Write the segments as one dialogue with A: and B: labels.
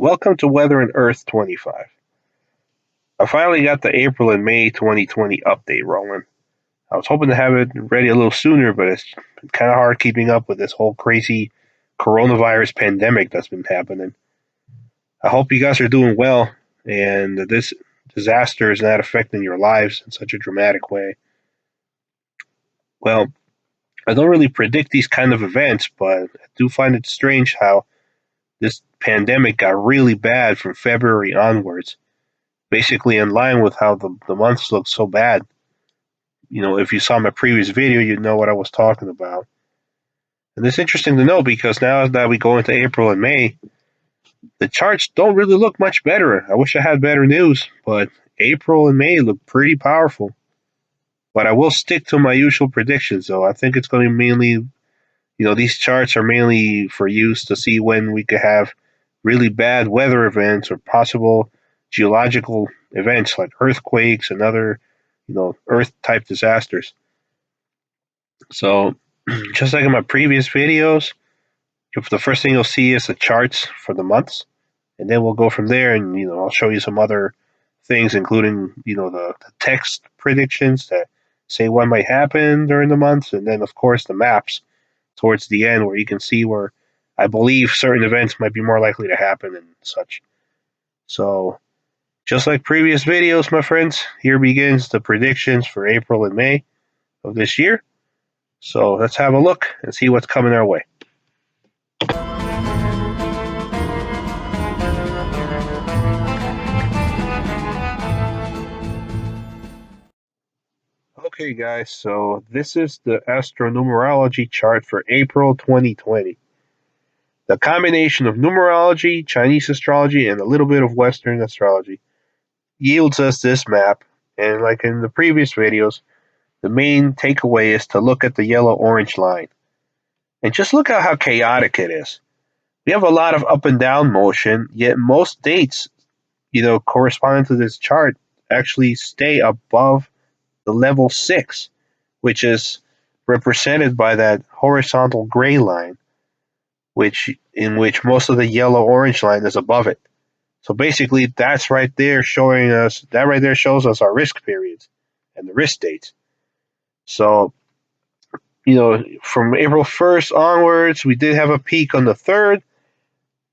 A: Welcome to Weather and Earth 25. I finally got the April and May 2020 update rolling. I was hoping to have it ready a little sooner, but it's been kind of hard keeping up with this whole crazy coronavirus pandemic that's been happening. I hope you guys are doing well and that this disaster is not affecting your lives in such a dramatic way. Well, I don't really predict these kind of events, but I do find it strange how this pandemic got really bad from February onwards, basically in line with how the months look so bad. If you saw my previous video, you'd know what I was talking about. And it's interesting to know because now that we go into April and May, the charts don't really look much better. I wish I had better news, but April and May look pretty powerful. But I will stick to my usual predictions, though. I think it's going to mainly, these charts are mainly for use to see when we could have really bad weather events or possible geological events like earthquakes and other, earth type disasters. So, just like in my previous videos, the first thing you'll see is the charts for the months, and then we'll go from there. And I'll show you some other things, including the text predictions that say what might happen during the months, and then of course the maps towards the end where you can see where I believe certain events might be more likely to happen and such. So, just like previous videos, my friends, here begins the predictions for April and May of this year. So let's have a look and see what's coming our way. Okay, guys, so this is the astronumerology chart for April 2020. The combination of numerology, Chinese astrology, and a little bit of Western astrology yields us this map. And like in the previous videos, the main takeaway is to look at the yellow-orange line. And just look at how chaotic it is. We have a lot of up and down motion, yet most dates, corresponding to this chart actually stay above the level 6, which is represented by that horizontal gray line, in which most of the yellow-orange line is above it. So basically, that right there shows us our risk periods and the risk dates. So, from April 1st onwards, we did have a peak on the 3rd,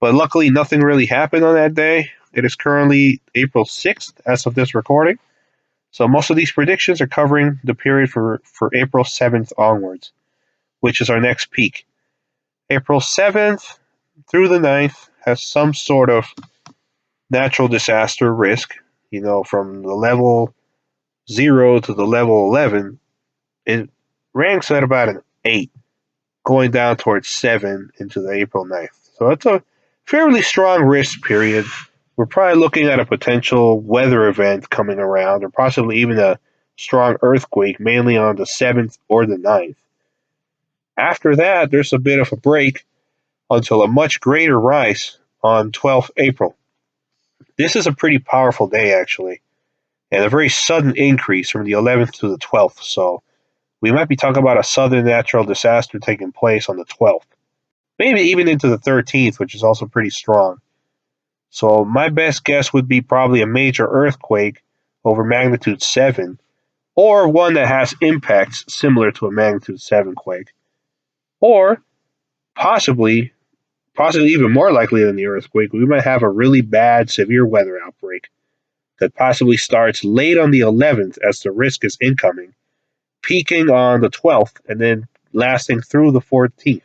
A: but luckily nothing really happened on that day. It is currently April 6th as of this recording. So most of these predictions are covering the period for April 7th onwards, which is our next peak. April 7th through the 9th has some sort of natural disaster risk, from the level 0 to the level 11. It ranks at about an 8, going down towards 7 into the April 9th. So it's a fairly strong risk period. We're probably looking at a potential weather event coming around, or possibly even a strong earthquake, mainly on the 7th or the 9th. After that, there's a bit of a break until a much greater rise on 12th April. This is a pretty powerful day, actually, and a very sudden increase from the 11th to the 12th. So we might be talking about a sudden natural disaster taking place on the 12th. Maybe even into the 13th, which is also pretty strong. So my best guess would be probably a major earthquake over magnitude 7, or one that has impacts similar to a magnitude 7 quake. Or possibly even more likely than the earthquake, we might have a really bad severe weather outbreak that possibly starts late on the 11th as the risk is incoming, peaking on the 12th, and then lasting through the 14th,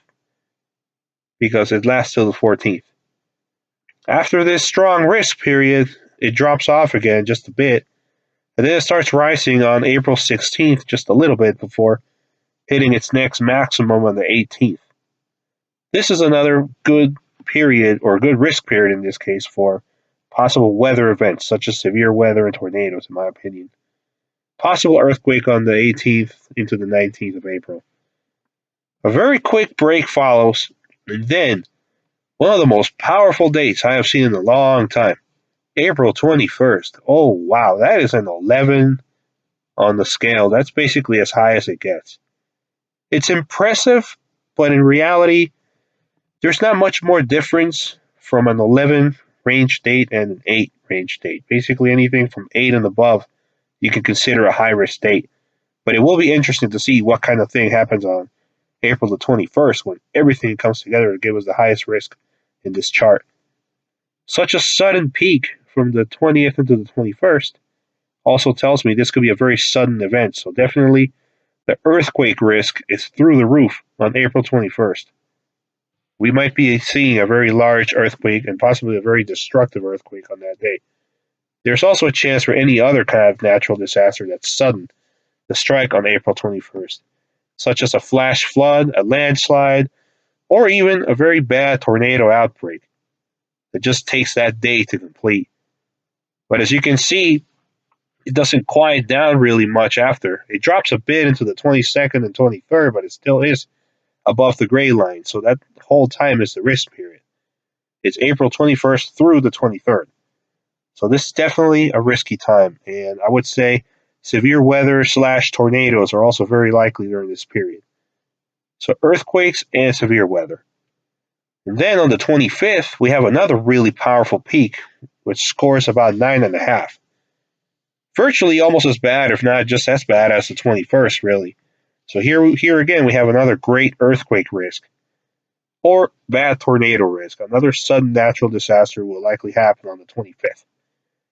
A: because it lasts till the 14th. After this strong risk period, it drops off again just a bit, and then it starts rising on April 16th just a little bit before hitting its next maximum on the 18th. This is another good period, or good risk period in this case, for possible weather events such as severe weather and tornadoes, in my opinion. Possible earthquake on the 18th into the 19th of April. A very quick break follows, and then one of the most powerful dates I have seen in a long time. April 21st. Oh, wow. That is an 11 on the scale. That's basically as high as it gets. It's impressive, but in reality, there's not much more difference from an 11 range state and an 8 range state. Basically, anything from 8 and above, you can consider a high risk state. But it will be interesting to see what kind of thing happens on April the 21st when everything comes together to give us the highest risk in this chart. Such a sudden peak from the 20th into the 21st also tells me this could be a very sudden event. So definitely the earthquake risk is through the roof on April 21st. We might be seeing a very large earthquake and possibly a very destructive earthquake on that day. There's also a chance for any other kind of natural disaster that's sudden to strike on April 21st, such as a flash flood, a landslide, or even a very bad tornado outbreak that just takes that day to complete. But as you can see, it doesn't quiet down really much after. It drops a bit into the 22nd and 23rd, but it still is above the gray line. So that whole time is the risk period. It's April 21st through the 23rd. So this is definitely a risky time. And I would say severe weather / tornadoes are also very likely during this period. So earthquakes and severe weather. And then on the 25th, we have another really powerful peak, which scores about 9.5. Virtually almost as bad, if not just as bad as the 21st, really. So here again, we have another great earthquake risk or bad tornado risk. Another sudden natural disaster will likely happen on the 25th.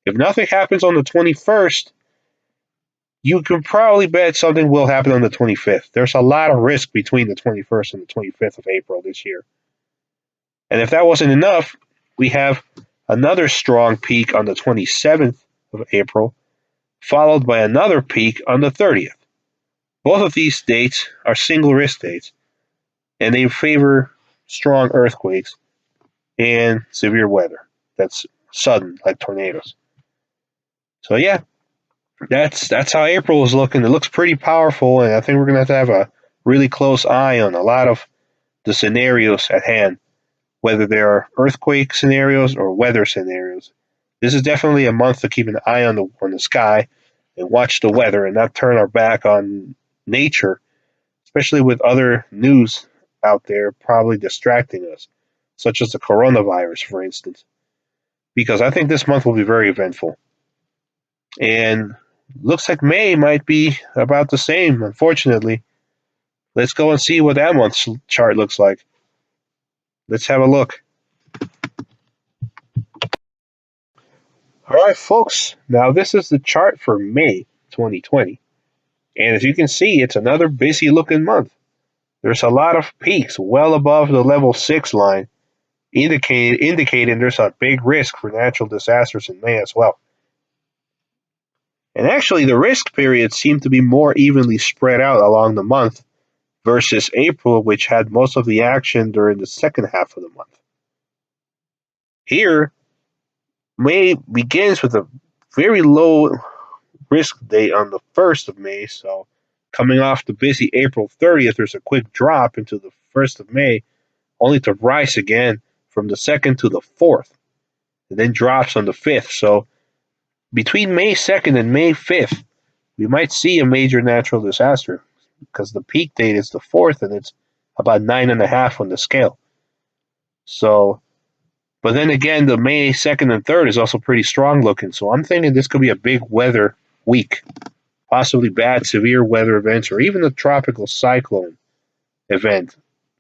A: If nothing happens on the 21st, you can probably bet something will happen on the 25th. There's a lot of risk between the 21st and the 25th of April this year. And if that wasn't enough, we have another strong peak on the 27th of April, followed by another peak on the 30th. Both of these dates are single risk dates, and they favor strong earthquakes and severe weather that's sudden, like tornadoes. So yeah, that's how April is looking. It looks pretty powerful, and I think we're going to have a really close eye on a lot of the scenarios at hand, whether they are earthquake scenarios or weather scenarios. This is definitely a month to keep an eye on the sky and watch the weather and not turn our back on nature, especially with other news out there probably distracting us, such as the coronavirus, for instance. Because I think this month will be very eventful. And looks like May might be about the same, unfortunately. Let's go and see what that month's chart looks like. Let's have a look. All right, folks. Now, this is the chart for May 2020. And as you can see, it's another busy looking month. There's a lot of peaks well above the level 6 line, indicating there's a big risk for natural disasters in May as well. And actually, the risk periods seem to be more evenly spread out along the month versus April, which had most of the action during the second half of the month. Here, May begins with a very low risk date on the 1st of May, so coming off the busy April 30th, there's a quick drop into the 1st of May, only to rise again from the 2nd to the 4th, and then drops on the 5th. So between May 2nd and May 5th, we might see a major natural disaster because the peak date is the 4th and it's about 9.5 on the scale. So, but then again, the May 2nd and 3rd is also pretty strong looking. So I'm thinking this could be a big weather week, possibly bad, severe weather events, or even a tropical cyclone event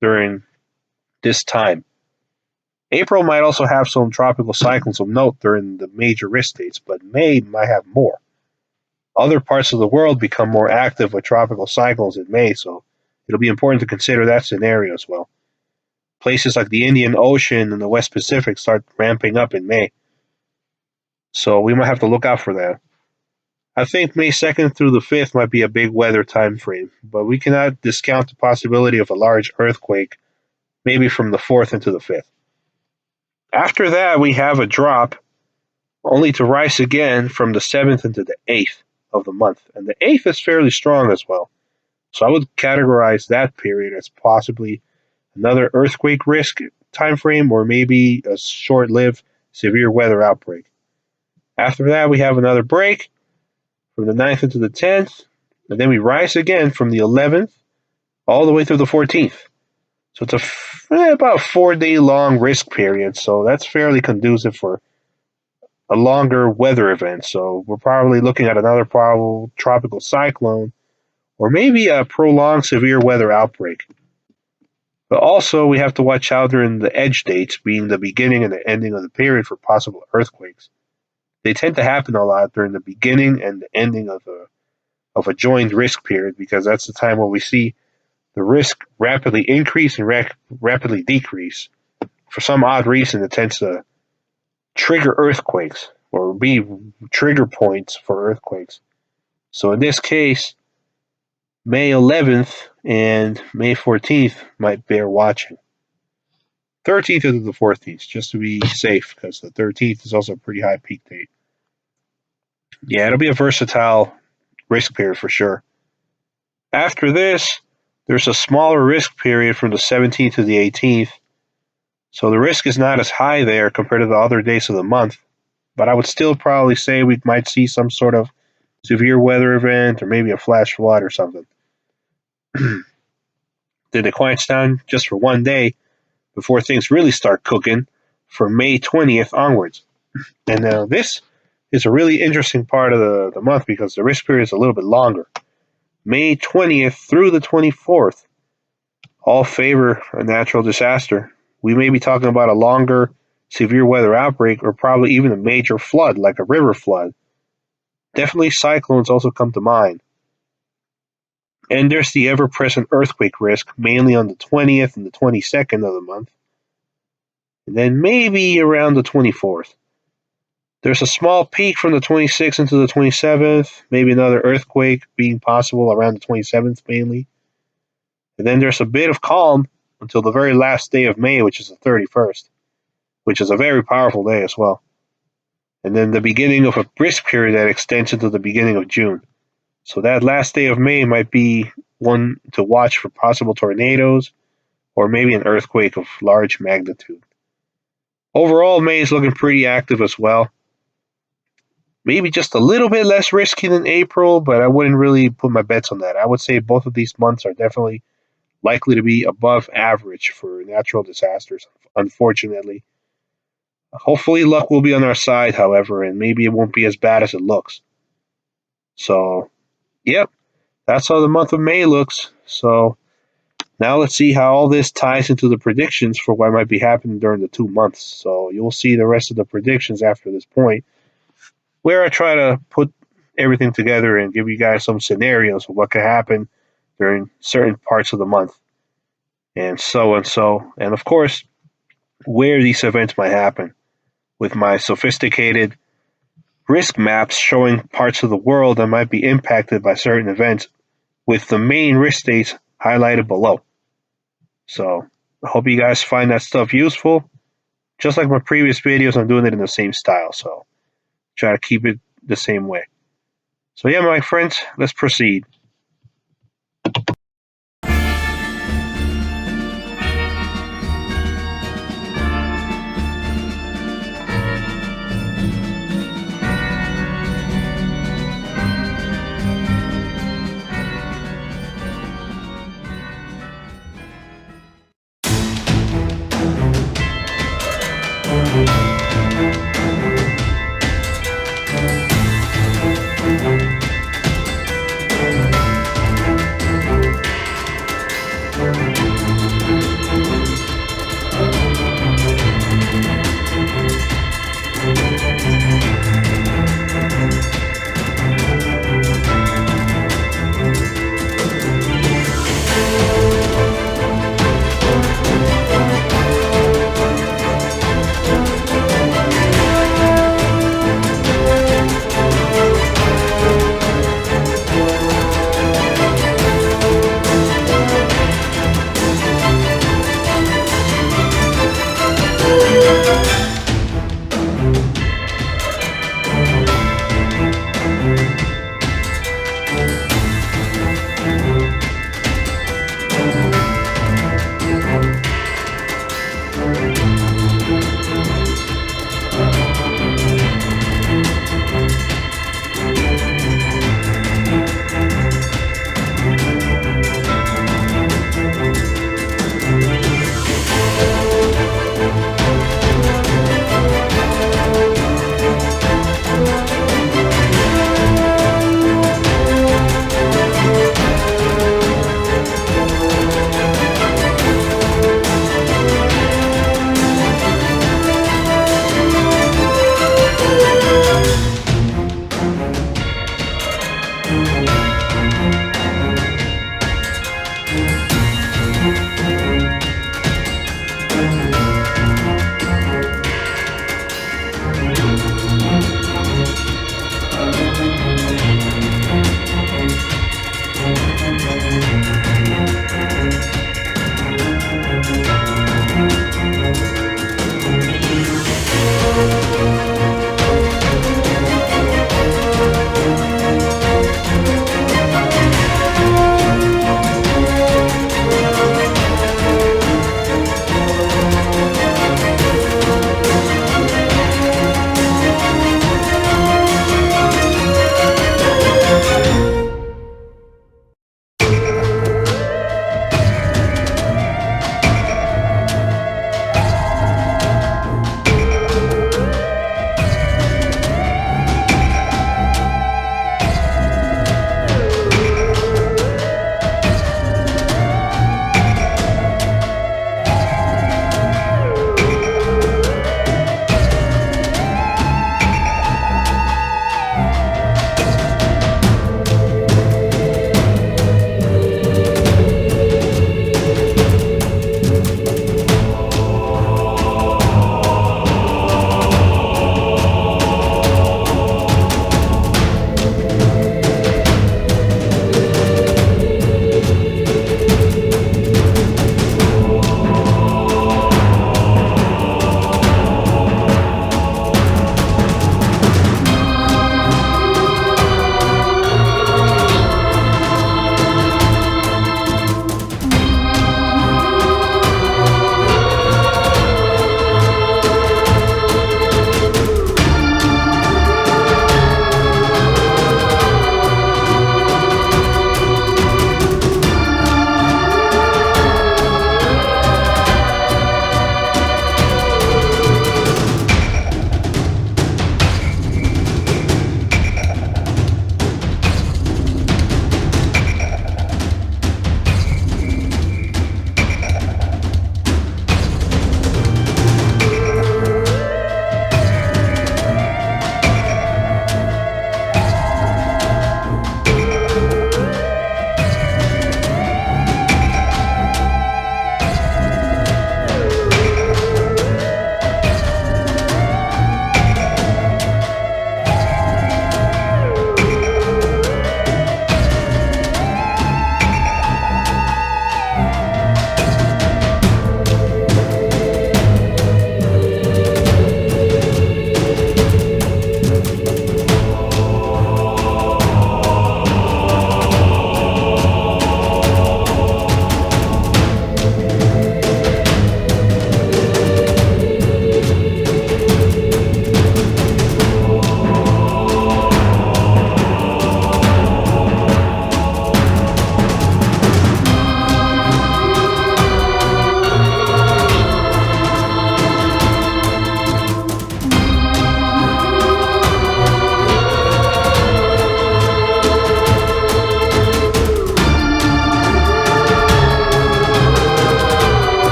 A: during this time. April might also have some tropical cyclones of note during the major risk dates, but May might have more. Other parts of the world become more active with tropical cyclones in May, so it'll be important to consider that scenario as well. Places like the Indian Ocean and the West Pacific start ramping up in May, so we might have to look out for that. I think May 2nd through the 5th might be a big weather time frame, but we cannot discount the possibility of a large earthquake, maybe from the 4th into the 5th. After that, we have a drop, only to rise again from the 7th into the 8th of the month. And the 8th is fairly strong as well. So I would categorize that period as possibly another earthquake risk time frame or maybe a short-lived severe weather outbreak. After that, we have another break from the 9th into the 10th, and then we rise again from the 11th all the way through the 14th. So it's about a 4-day long risk period. So that's fairly conducive for a longer weather event. So we're probably looking at another probable tropical cyclone or maybe a prolonged severe weather outbreak. But also, we have to watch out during the edge dates, being the beginning and the ending of the period for possible earthquakes. They tend to happen a lot during the beginning and the ending of a joined risk period because that's the time where we see the risk rapidly increase and rapidly decrease. For some odd reason, it tends to trigger earthquakes or be trigger points for earthquakes. So in this case, May 11th and May 14th might bear watching. 13th into the 14th, just to be safe, because the 13th is also a pretty high peak date. Yeah, it'll be a versatile risk period for sure. After this, there's a smaller risk period from the 17th to the 18th, so the risk is not as high there compared to the other days of the month, but I would still probably say we might see some sort of severe weather event or maybe a flash flood or something. Then it quiets down just for one day before things really start cooking from May 20th onwards. And now this is a really interesting part of the month because the risk period is a little bit longer. May 20th through the 24th all favor a natural disaster. We may be talking about a longer severe weather outbreak or probably even a major flood like a river flood. Definitely cyclones also come to mind. And there's the ever-present earthquake risk, mainly on the 20th and the 22nd of the month. And then maybe around the 24th. There's a small peak from the 26th into the 27th, maybe another earthquake being possible around the 27th mainly. And then there's a bit of calm until the very last day of May, which is the 31st, which is a very powerful day as well. And then the beginning of a brisk period that extends into the beginning of June. So that last day of May might be one to watch for possible tornadoes or maybe an earthquake of large magnitude. Overall, May is looking pretty active as well. Maybe just a little bit less risky than April, but I wouldn't really put my bets on that. I would say both of these months are definitely likely to be above average for natural disasters, unfortunately. Hopefully, luck will be on our side, however, and maybe it won't be as bad as it looks. So, yep, that's how the month of May looks. So, now let's see how all this ties into the predictions for what might be happening during the 2 months. So, you'll see the rest of the predictions after this point, where I try to put everything together and give you guys some scenarios of what could happen during certain parts of the month. And so, and of course, where these events might happen, with my sophisticated risk maps showing parts of the world that might be impacted by certain events, with the main risk states highlighted below. So, I hope you guys find that stuff useful. Just like my previous videos, I'm doing it in the same style, so try to keep it the same way. So yeah, my friends, let's proceed.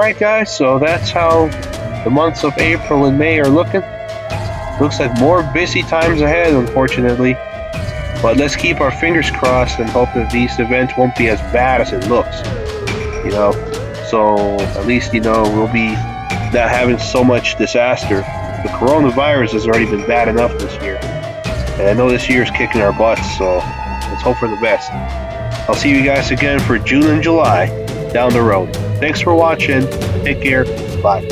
A: Alright guys, so that's how the months of April and May are looking. Looks like more busy times ahead, unfortunately. But let's keep our fingers crossed and hope that these events won't be as bad as it looks. You know, so at least, we'll be not having so much disaster. The coronavirus has already been bad enough this year. And I know this year is kicking our butts, so let's hope for the best. I'll see you guys again for June and July down the road. Thanks for watching. Take care. Bye.